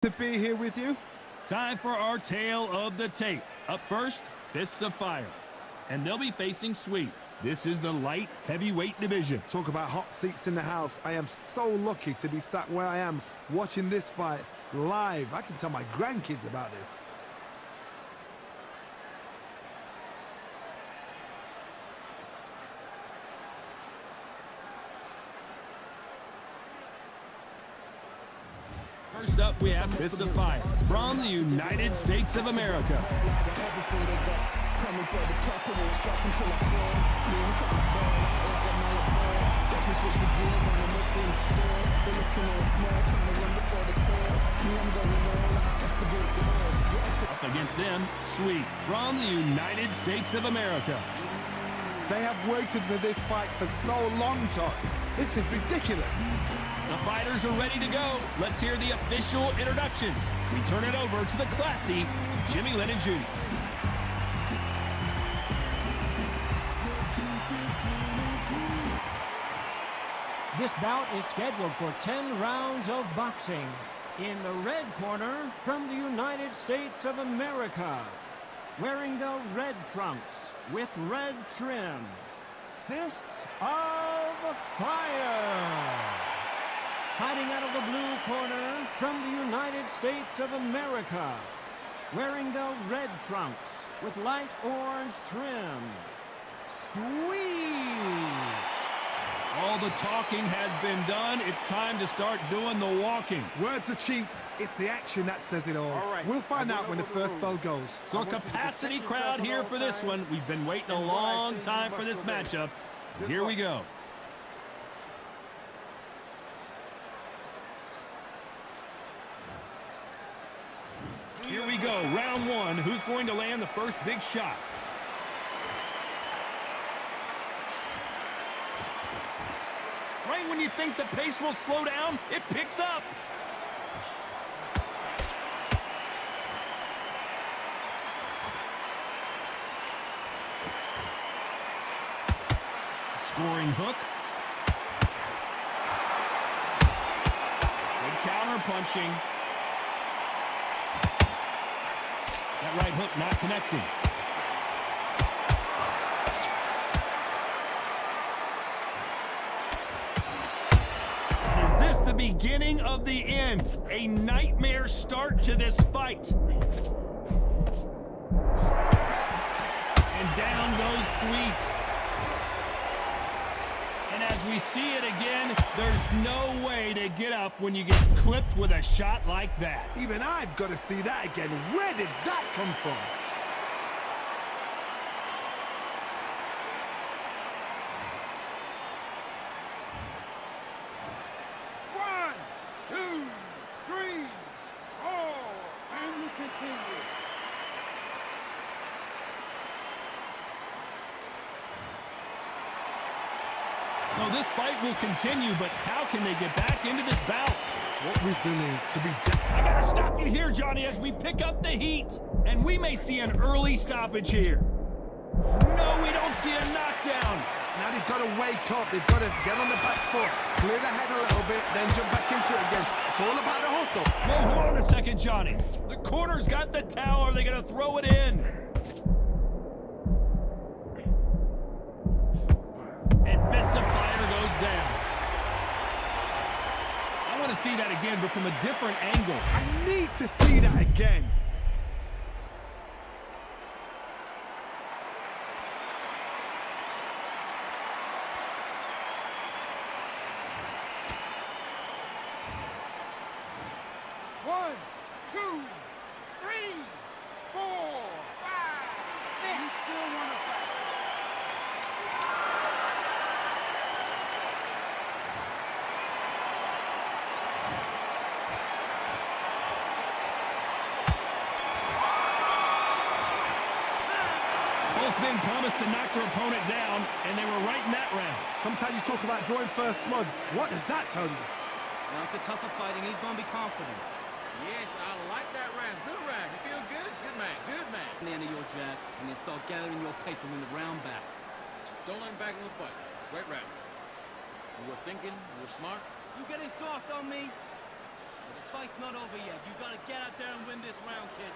To be here with you. Time for our tale of the tape. Up first, Fists of Fire. And they'll be facing Sweet. This is the light heavyweight division. Talk about hot seats in the house. I am so lucky to be sat where I am watching this fight live. I can tell my grandkids about this. First up, we have Fists of Fire from the United States of America. Up against them, Sweet from the United States of America. They have waited for this fight for so long, Todd. This is ridiculous. The fighters are ready to go. Let's hear the official introductions. We turn it over to the classy Jimmy Lennon Jr. This bout is scheduled for 10 rounds of boxing. In the red corner, from the United States of America, wearing the red trunks with red trim, Fists of Fire. Fighting out of the blue corner, from the United States of America, wearing the red trunks with light orange trim, Sweet. All the talking has been done. It's time to start doing the walking. Words are cheap. It's the action that says it all. Right. We'll find out when the first bell goes. So a capacity crowd here for this one. We've been waiting a long time for this matchup. Here we go. Here we go, round one. Who's going to land the first big shot? Right when you think the pace will slow down, it picks up. Scoring hook. Good counter punching. That right hook not connecting. Is this the beginning of the end? A nightmare start to this fight. And down goes Sweet. And as we see it again, there's no way to get up when you get clipped with a shot like that. Even I've got to see that again. Where did that come from? One, two, three, four. Can you continue? So this fight will continue, but how can they get back into this bout? What resilience to be I gotta stop you here, Johnny, as we pick up the heat. And we may see an early stoppage here. No, we don't see a knockdown. Now they've got to wake up. They've got to get on the back foot, clear the head a little bit, then jump back into it again. It's all about the hustle. Whoa, hold on a second, Johnny. The corner's got the towel. Are they gonna throw it in? And Fists of Fire goes down. I want to see that again, but from a different angle. I need to see that again. One, two, three, four, five, six. You still want to fight? Both men promised to knock their opponent down, and they were right in that round. Sometimes you talk about drawing first blood. What does that tell you? Now it's a tougher fighting. He's going to be confident. Yes, I like that round. Good round. You feel good? Good man. Good man. At the end of your jab, and then start gathering your pace and win the round back. Don't let him back in the fight. Great round. You were thinking. You were smart. You getting soft on me? The fight's not over yet. You gotta get out there and win this round, kid.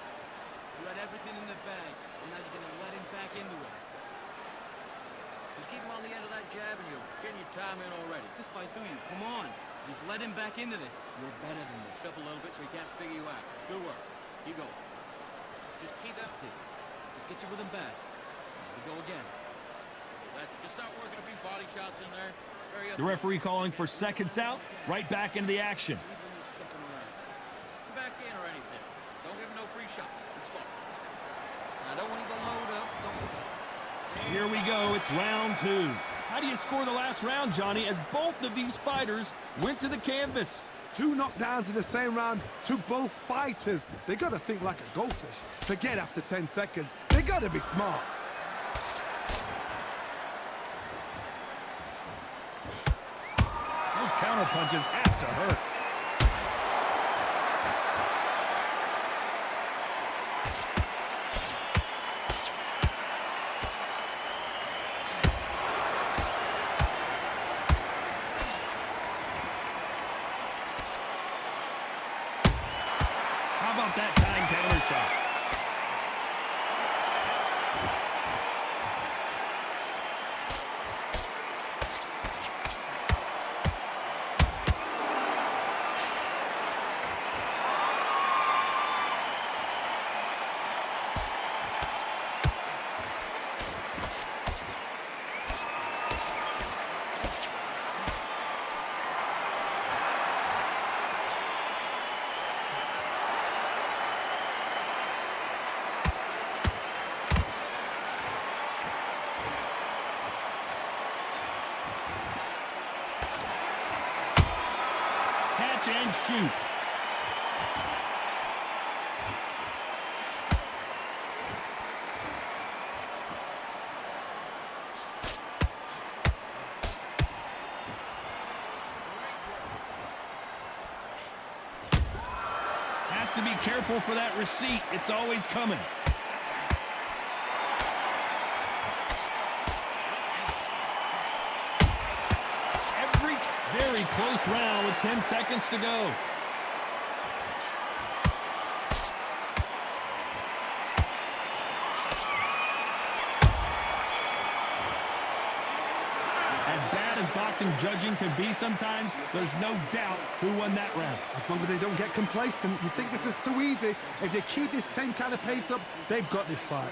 You had everything in the bag, and now you're gonna let him back into it. Just keep him on the end of that jab and you're getting your time in already. This fight through you. Come on. You've let him back into this. You're better than this. Up a little bit so he can't figure you out. Good work. Keep going. Just keep that. 6. Just get your rhythm back. Here we go again. That's it. Just start working a few body shots in there. The referee calling for seconds out. Right back into the action. Even when you're stepping around. Come back in or anything. Don't give him no free shots. Be slow. I don't want you to load up. Here we go. It's round 2. How do you score the last round, Johnny, as both of these fighters went to the canvas? 2 knockdowns in the same round to both fighters. They got to think like a goldfish. Forget after 10 seconds. They got to be smart. Those counter punches have to hurt. How about that time counter shot? Catch and shoot. Has to be careful for that receipt. It's always coming. Very close round with 10 seconds to go. As bad as boxing judging can be sometimes, there's no doubt who won that round. As long as they don't get complacent, you think this is too easy. If they keep this same kind of pace up, they've got this fight.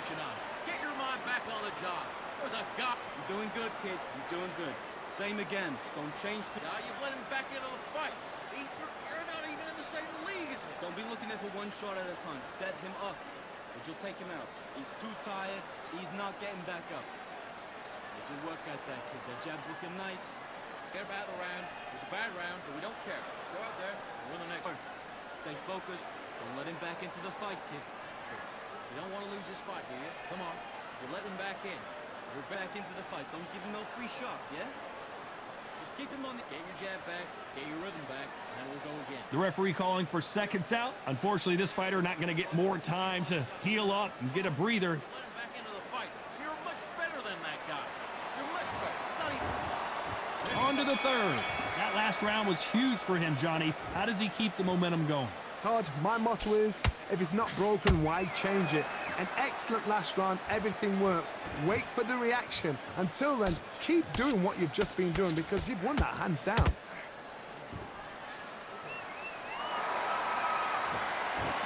Get your mind back on the job. There's a gap. You're doing good, kid. You're doing good. Same again. Don't change. Now you've let him back into the fight. You're not even in the same league as him. Don't be looking at for one shot at a time. Set him up, but you'll take him out. He's too tired. He's not getting back up. Good work at that, kid. That jab's looking nice. Get about the round. It was a bad round, but we don't care. Go out there and win the next one. Stay focused. Don't let him back into the fight, kid. You don't want to lose this fight, do you? Come on. You're letting him back in. We're back into the fight. Don't give him no free shots, yeah? Just keep him on the... Get your jab back, get your rhythm back, and then we'll go again. The referee calling for seconds out. Unfortunately, this fighter not going to get more time to heal up and get a breather. Let him back into the fight. You're much better than that guy. You're much better. It's not even... On to the third. That last round was huge for him, Johnny. How does he keep the momentum going? Todd, my motto is, if it's not broken, why change it? An excellent last round, everything works. Wait for the reaction. Until then, keep doing what you've just been doing because you've won that hands down.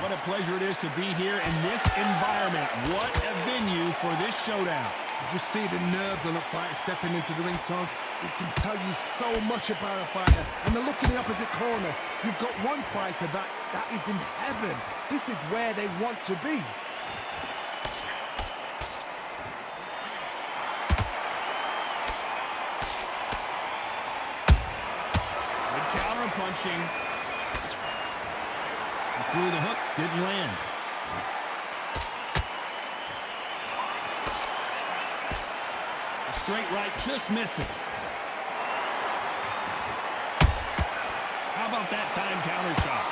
What a pleasure it is to be here in this environment. What a venue for this showdown. You just see the nerves on a fighter stepping into the ring, Todd. It can tell you so much about a fighter. And the look in the opposite corner. You've got one fighter that is in heaven. This is where they want to be. Good counter punching. He threw the hook, didn't land. A straight right just misses. How about that time counter shot?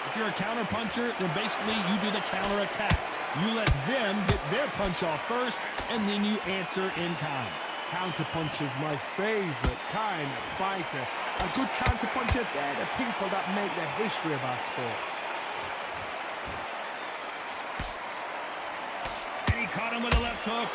If you're a counter puncher, then basically you do the counter attack. You let them get their punch off first, and then you answer in kind. Counterpuncher's my favorite kind of fighter. A good counterpuncher, they're the people that make the history of our sport. And he caught him with a left hook.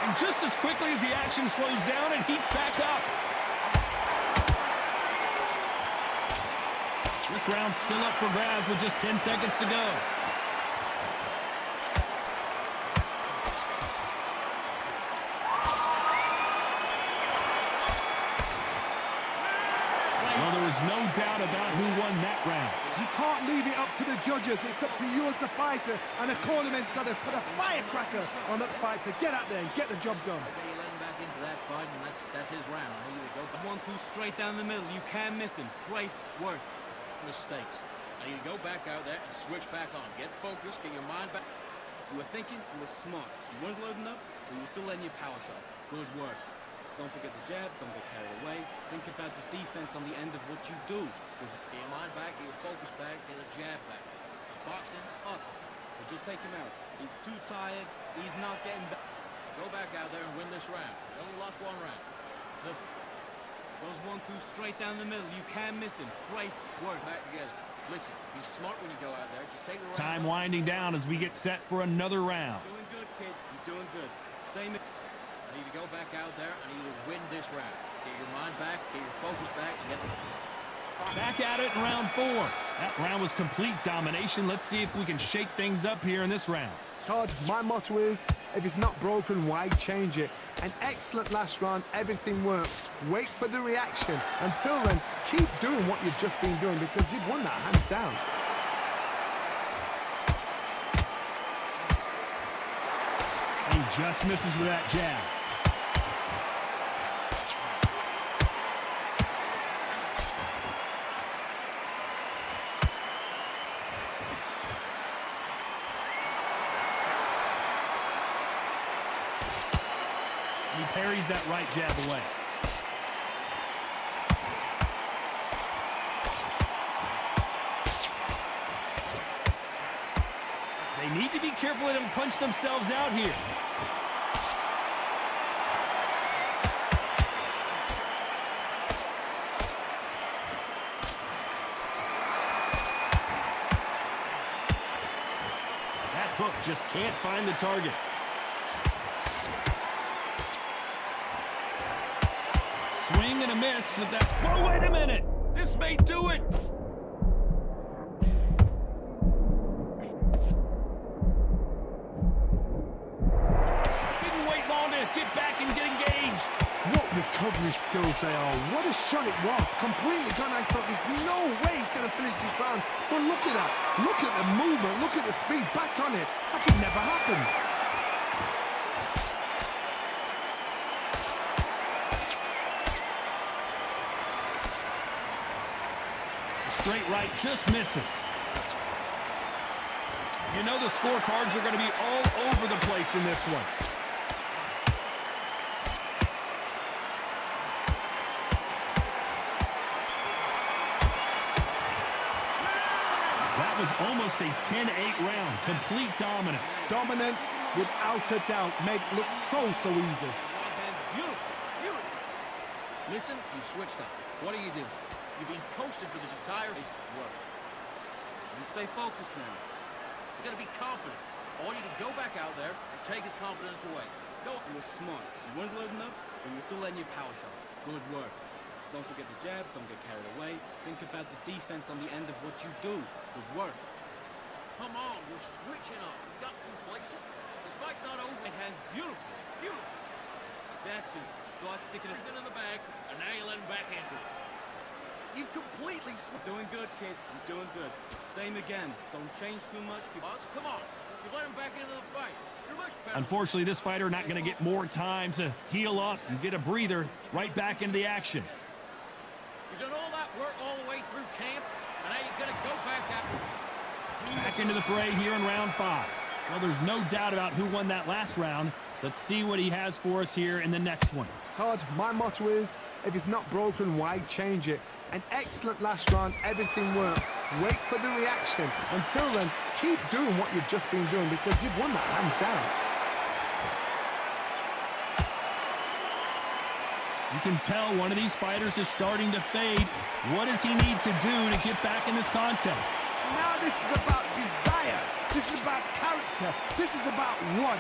And just as quickly as the action slows down, it heats back up. This round's still up for grabs with just 10 seconds to go. Well, there is no doubt about who won that round. You can't leave it up to the judges. It's up to you as the fighter, and the cornerman's got to put a firecracker on that fight to get out there and get the job done. Okay, you let him back into that fight, and that's his round. Here you go. 1-2 straight down the middle. You can't miss him. Great work. It's mistakes. Now you go back out there and switch back on. Get focused. Get your mind back. You were thinking. You were smart. You weren't loading up, but you were still letting your power shots. Good work. Don't forget the jab. Don't get carried away. Think about the defense on the end of what you do. Get your mind back. Get your focus back. Get the jab back. Just boxing up. But you'll take him out. He's too tired. He's not getting back. Go back out there and win this round. You only lost one round. Listen. Those 1-2 straight down the middle. You can't miss him. Great work. Back together. Listen, be smart when you go out there. Just take the right Time winding down as we get set for another round. Doing good, kid. You're doing good. Same. I need to go back out there. I need you to win this round. Get your mind back. Get your focus back. And get Back at it in round 4. That round was complete domination. Let's see if we can shake things up here in this round. Todd, my motto is, if it's not broken, why change it? An excellent last round, everything worked. Wait for the reaction. Until then, keep doing what you've just been doing because you've won that hands down. He just misses with that jab. He parries that right jab away. They need to be careful they don't punch themselves out here. That hook just can't find the target. Swing and a miss with that. Whoa, wait a minute. This may do it. Didn't wait long to get back and get engaged. What recovery skills they are. What a shot it was. Completely gone. I thought there's no way he's going to finish this round. But look at that. Look at the movement. Look at the speed. Back on it. That could never happen. Straight right just misses. You know the scorecards are going to be all over the place in this one. That was almost a 10-8 round. Complete dominance. Dominance, without a doubt, make it look so easy. beautiful, beautiful. Listen, you switched up. What do? You've been coasting for this entire work. You stay focused now. You gotta be confident. I want you to go back out there and take his confidence away. Go. You were smart. You weren't loading up, but you were still letting your power shots. Good work. Don't forget the jab. Don't get carried away. Think about the defense on the end of what you do. Good work. Come on, you're switching up. You got complacent. This fight's not over. It hands beautiful, beautiful. That's it. Start sticking it in the bag, and now you let him back into it. You've completely doing good, kid. You're doing good. Same again. Don't change too much. Come on. You let him back into the fight. You're much better. Unfortunately, this fighter not going to get more time to heal up and get a breather right back into the action. You've done all that work all the way through camp, and now you're going to go back out. Back into the fray here in round 5. Well, there's no doubt about who won that last round. Let's see what he has for us here in the next one. Todd, my motto is, if it's not broken, why change it? An excellent last round, everything worked. Wait for the reaction. Until then, keep doing what you've just been doing because you've won that hands down. You can tell one of these fighters is starting to fade. What does he need to do to get back in this contest? Now this is about desire. This is about character. This is about want.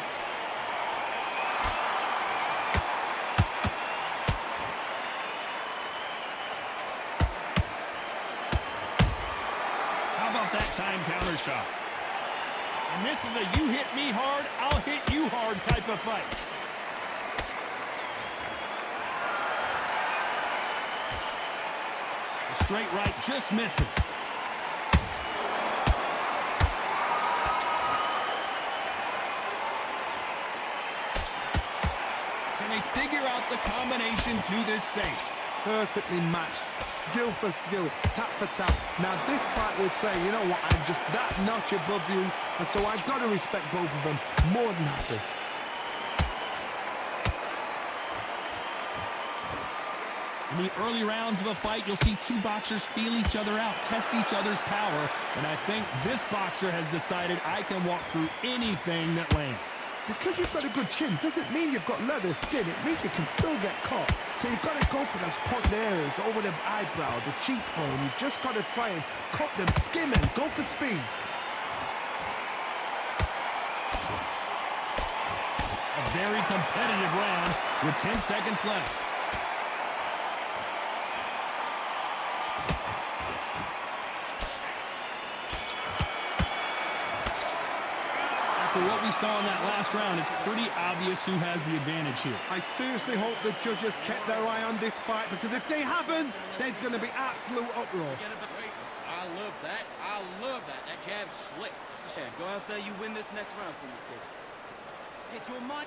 How about that time counter shot? And this is a you hit me hard, I'll hit you hard type of fight. The straight right just misses. Can they figure out the combination to this safe? Perfectly matched, skill for skill, tap for tap. Now this fight will say, you know what, I'm just that notch above you, and so I've got to respect both of them more than happy. In the early rounds of a fight, you'll see two boxers feel each other out, test each other's power, and I think this boxer has decided I can walk through anything that lands. Because you've got a good chin doesn't mean you've got leather skin. It means you can still get caught. So you've got to go for those pointed areas over the eyebrow, the cheekbone. You've just got to try and cut them, skim and go for speed. A very competitive round with 10 seconds left. After what we saw in that last round, it's pretty obvious who has the advantage here. I seriously hope the judges kept their eye on this fight, because if they haven't, there's going to be absolute uproar. Wait, I love that. I love that. That jab's slick. Go out there, you win this next round for me, kid. Get your mind.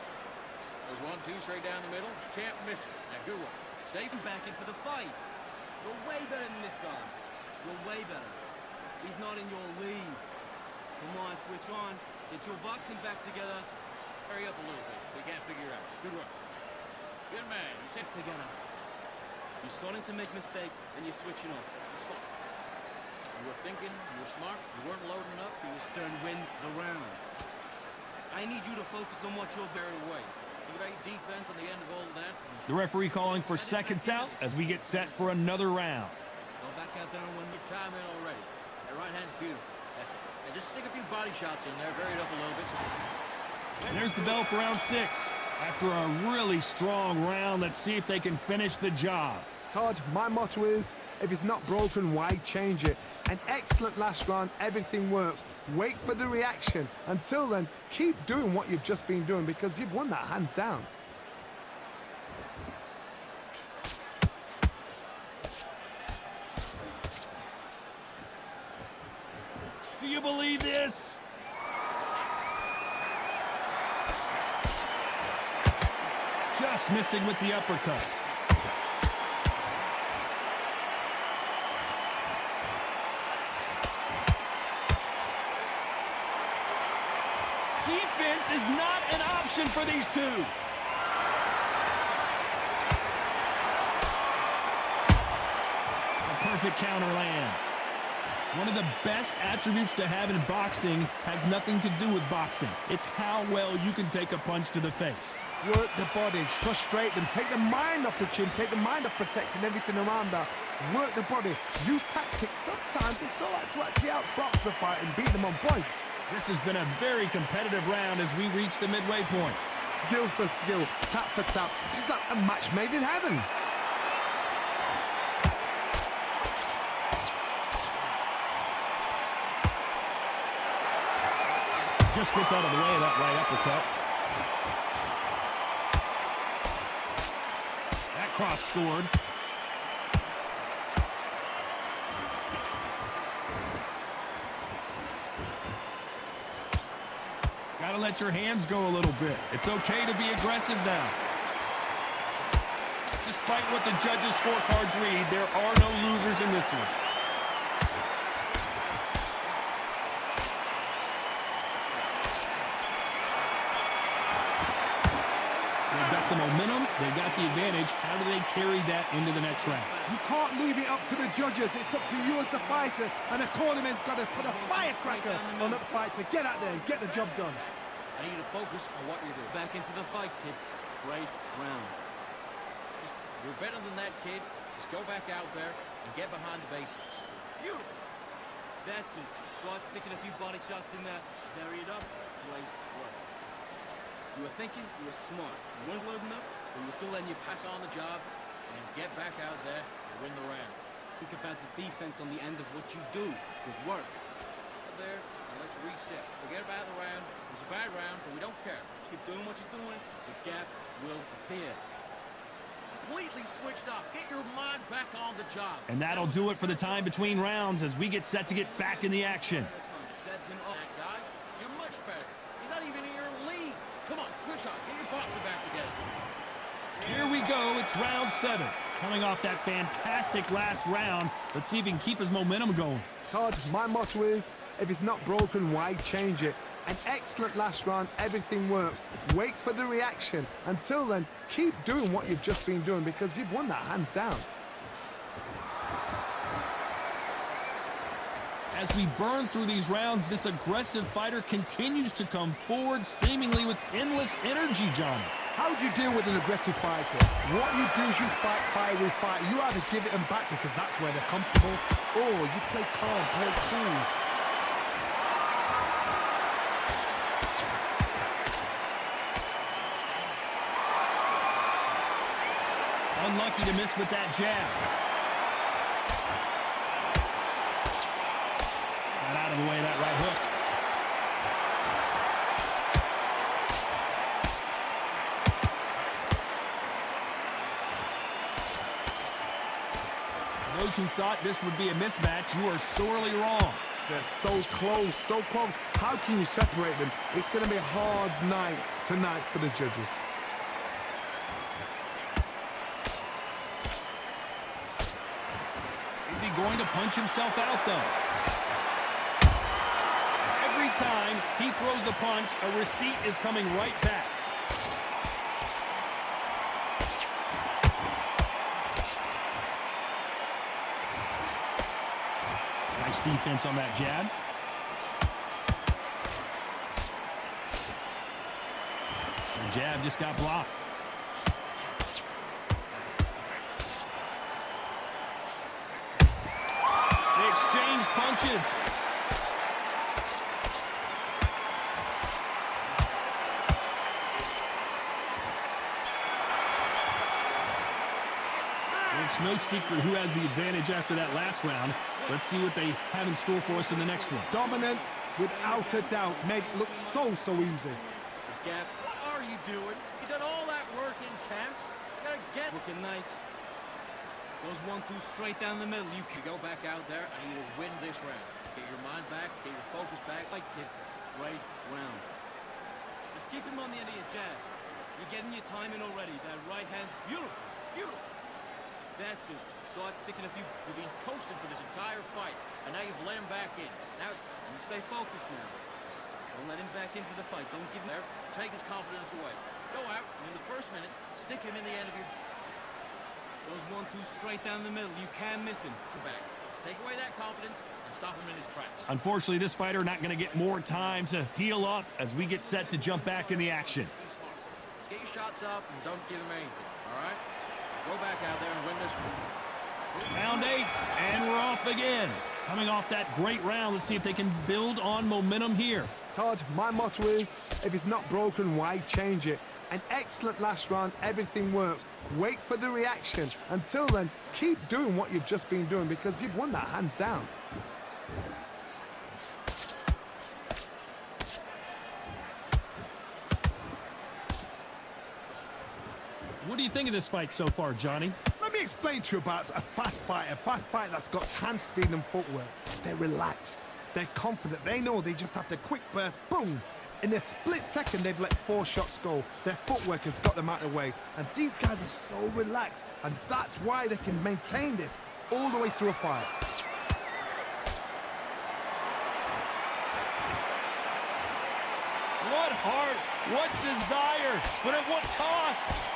There's 1-2 straight down the middle. Can't miss it. Now, good one. Safe and back into the fight. You're way better than this guy. You're way better. He's not in your league. Come on, switch on. Get your boxing back together. Hurry up a little bit. We can't figure it out. Good work. Good man. You said Together. You're starting to make mistakes, and you're switching off. smart. You were thinking. You were smart. You weren't loading up. You were Turn win the round. I need you to focus on what you're carried away. Think about your defense on the end of all of that. The referee calling for seconds out as we get set for another round. Go back out there and win Your time in already. That right hand's beautiful. That's it. And just stick a few body shots in there. Vary it up a little bit. And there's the bell for round 6. After a really strong round, let's see if they can finish the job. Todd, my motto is, if it's not broken, why change it? An excellent last round, everything works. Wait for the reaction. Until then, keep doing what you've just been doing because you've won that hands down. Do you believe this? Just missing with the uppercut. Defense is not an option for these two. A perfect counter lands. One of the best attributes to have in boxing has nothing to do with boxing. It's how well you can take a punch to the face. Work the body, frustrate them, take the mind off the chin, take the mind off protecting everything around that. Work the body, use tactics. Sometimes it's all right to actually outbox a fight and beat them on points. This has been a very competitive round as we reach the midway point. Skill for skill, tap for tap. Just like a match made in heaven. Just gets out of the way of that right uppercut. That cross scored. Gotta let your hands go a little bit. It's okay to be aggressive now. Despite what the judges' scorecards read, there are no losers in this one. They've got the momentum, They got the advantage. How do they carry that into the next round? You can't leave it up to the judges. It's up to you as the fighter, and the cornerman's got to put a firecracker on that fight to get out there and get the job done. I need you to focus on what you're doing. Back into the fight, kid. Great round. You're better than that, kid. Just go back out there and get behind the basics. Beautiful. That's it. Start sticking a few body shots in there. Vary it up. Great work. You were thinking, you were smart. You weren't loading up, But you're still letting you pack on the job and get back out there and win the round. think about the defense on the end of what you do. Good work. Out there, and let's reset. Forget about the round. It was a bad round, but we don't care. Keep doing what you're doing. The gaps will appear. Completely switched off. Get your mind back on the job. And that'll do it for the time between rounds as we get set to get back in the action. Set him up. That guy, you're much better. He's not even in your league. Come on, switch on. Get your boxing back together. Here we go. It's round 7. Coming off that fantastic last round, let's see if he can keep his momentum going. Todd, my motto is, if it's not broken, why change it? An excellent last round, everything works. Wait for the reaction. Until then, keep doing what you've just been doing because you've won that hands down. As we burn through these rounds, this aggressive fighter continues to come forward, seemingly with endless energy, Johnny. How do you deal with an aggressive fighter? What you do is you fight fire with fire. You either give it them back because that's where they're comfortable, or you play calm, play cool. Unlucky to miss with that jab. Got out of the way of that right hook. Those who thought this would be a mismatch, you are sorely wrong. They're so close, so close. How can you separate them? It's going to be a hard night tonight for the judges. Is he going to punch himself out, though? Every time he throws a punch, a receipt is coming right back. Nice defense on that jab. The jab just got blocked. They exchange punches. It's no secret who has the advantage after that last round. Let's see what they have in store for us in the next one. Dominance, without a doubt, made it look so easy. The gaps. What are you doing? You done all that work in camp. You gotta get. Looking nice. Goes 1-2 straight down the middle. You You go back out there and you will win this round. Get your mind back, get your focus back. fight, kid. Great round. Just keep him on the end of your jab. You're getting your time in already. That right hand's beautiful. Beautiful. That's it. Just start sticking a few. You've been coasting for this entire fight, and now you've let him back in. Now it's You stay focused now. Don't let him back into the fight. Don't give him there. Take his confidence away. Go out, and in the first minute, stick him in the end of your Goes 1-2 straight down the middle. You can't miss him. back. Take away that confidence and stop him in his tracks. Unfortunately, this fighter not going to get more time to heal up as we get set to jump back in the action. Be smart. Just get your shots off and don't give him anything, all right? Go back out there and win this one. Round 8, and we're off again. Coming off that great round, let's see if they can build on momentum here. Todd, my motto is, if it's not broken, why change it? An excellent last round, everything works. Wait for the reaction. Until then, keep doing what you've just been doing because you've won that hands down. What do you think of this fight so far, Johnny? Let me explain to you about a fast fighter that's got hand speed and footwork. They're relaxed. They're confident. They know they just have to quick burst, boom. In a split second, they've let 4 shots go. Their footwork has got them out of the way. And these guys are so relaxed. And that's why they can maintain this all the way through a fight. What heart, what desire, but at what cost?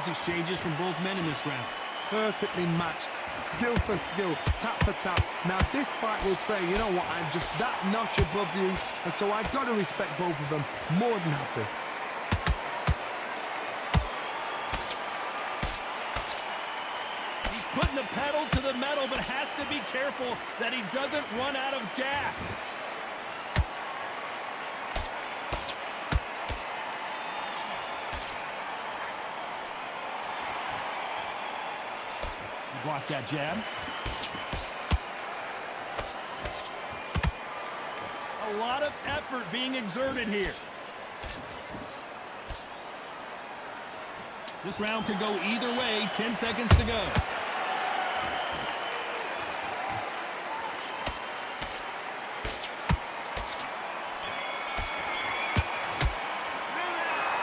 nice exchanges from both men in this round. Perfectly matched, skill for skill, tap for tap. Now this fight will say, you know what, I'm just that notch above you, and so I've got to respect both of them more than happy. He's putting the pedal to the metal, but has to be careful that he doesn't run out of gas. Blocks that jab. A lot of effort being exerted here. This round could go either way. 10 seconds to go.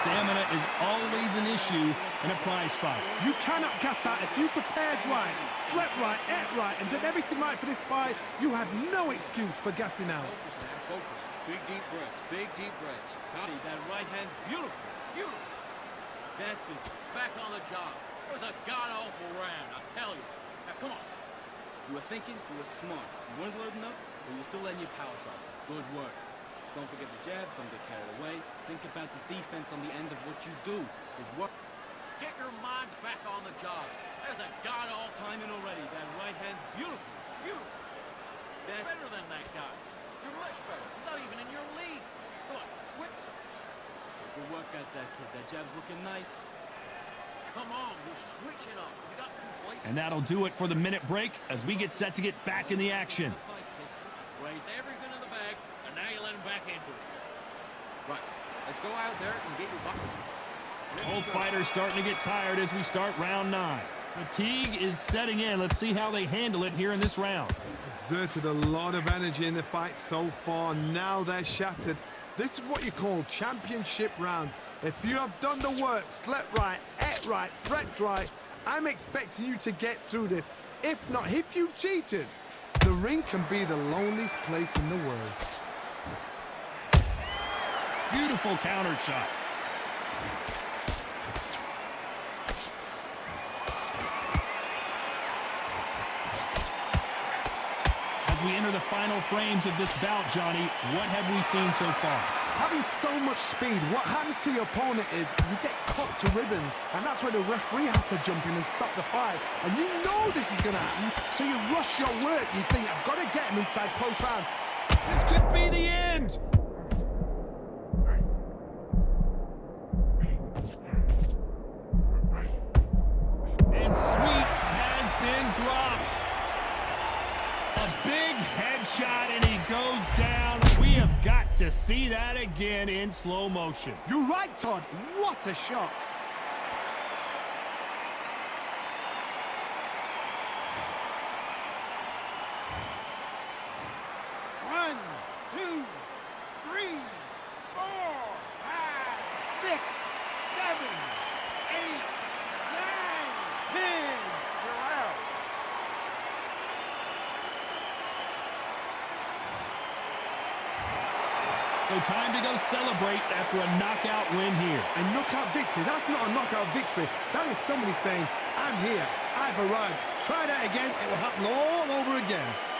Stamina is always an issue in a prize fight. You cannot gas out. If you prepared right, slept right, ate right, and did everything right for this fight, you have no excuse for gassing out. Focus, man, focus. Big deep breaths. Big deep breaths. Hey, that right hand's beautiful. Beautiful. That's it. Back on the job. It was a god-awful round, I tell you. Now, come on. You were thinking, you were smart. You weren't loading up, but you were still letting your power shot. Good work. Don't forget the jab, don't get carried away. Think about the defense on the end of what you do. Good work. Get your mind back on the job. There's a god-awful Timing already. That right hand's beautiful. Beautiful. That's better than that guy. You're much better. He's not even in your league. Come on, switch. good work out that kid. That jab's looking nice. Come on, you're switching up. You got complacent. And that'll do it for the minute break as we get set to get back in the action. Right, everything in the bag, and now you let him back into it. Right, let's go out there and get your bucket. Both fighters starting to get tired as we start round 9. Fatigue is setting in. Let's see how they handle it here in this round. Exerted a lot of energy in the fight so far. Now they're shattered. This is what you call championship rounds. If you have done the work, slept right, ate right, prepped right, I'm expecting you to get through this. If not, if you've cheated, the ring can be the loneliest place in the world. Beautiful counter shot. As we enter the final frames of this bout, Johnny, what have we seen so far? Having so much speed, what happens to your opponent is you get cut to ribbons, and that's where the referee has to jump in and stop the fight. And you know this is going to happen, so you rush your work. You think, I've got to get him inside close round. This could be the end. And Sweet has been dropped. A big headshot, and he goes down. We have got to see that again in slow motion. You're right, Todd. What a shot. One, two, three, 4, 5, 6, 7, 8, 9, 10. You're out. So time to go celebrate after a knockout win here. A knockout victory, that's not a knockout victory. That is somebody saying, I'm here, I've arrived. Try that again, it will happen all over again.